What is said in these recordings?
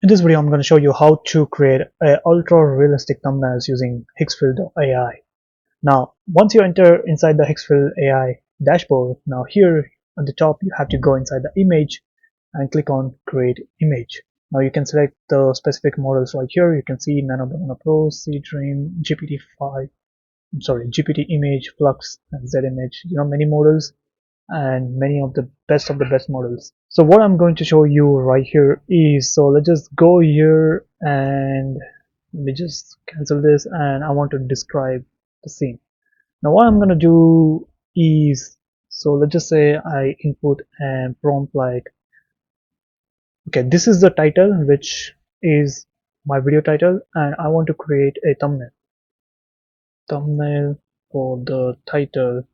In this video, I'm going to show you how to create ultra-realistic thumbnails using Higgsfield AI. Now, once you enter inside the Higgsfield AI dashboard, now here at the top, you have to go inside the image and click on Create Image. Now you can select the specific models right here. You can see Nano Banana Pro, C-Dream, GPT Image, Flux, and Z Image. Many models and many of the best models. So what I'm going to show you right here is, so let's just go here and let me just cancel this, and I want to describe the scene. Now what I'm going to do is, so let's just say I input a prompt like, okay, this is the title, which is my video title, and I want to create a thumbnail for the title.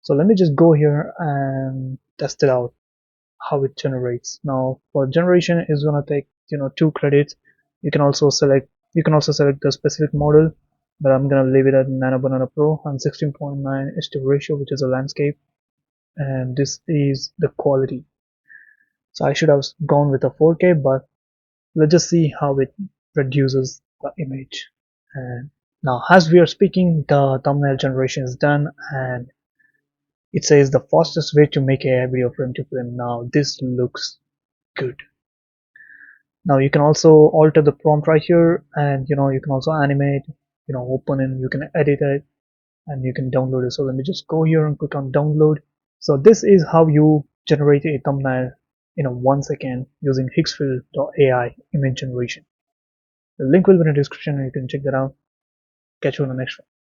So let me just go here and test it out how it generates. Now for generation is gonna take 2 credits. You can also select the specific model, but I'm gonna leave it at Nano Banana Pro and 16:9:1 ratio, which is a landscape, and this is the quality. So I should have gone with a 4K, but let's just see how it reduces the image. And now as we are speaking, the thumbnail generation is done, and it says the fastest way to make a video frame to frame. Now this looks good. Now you can also alter the prompt right here, and you can also animate, open, and you can edit it, and you can download it. So let me just go here and click on download. So this is how you generate a thumbnail in 1 second using Higgsfield.ai image generation. The link will be in the description and you can check that out. Catch you on the next one.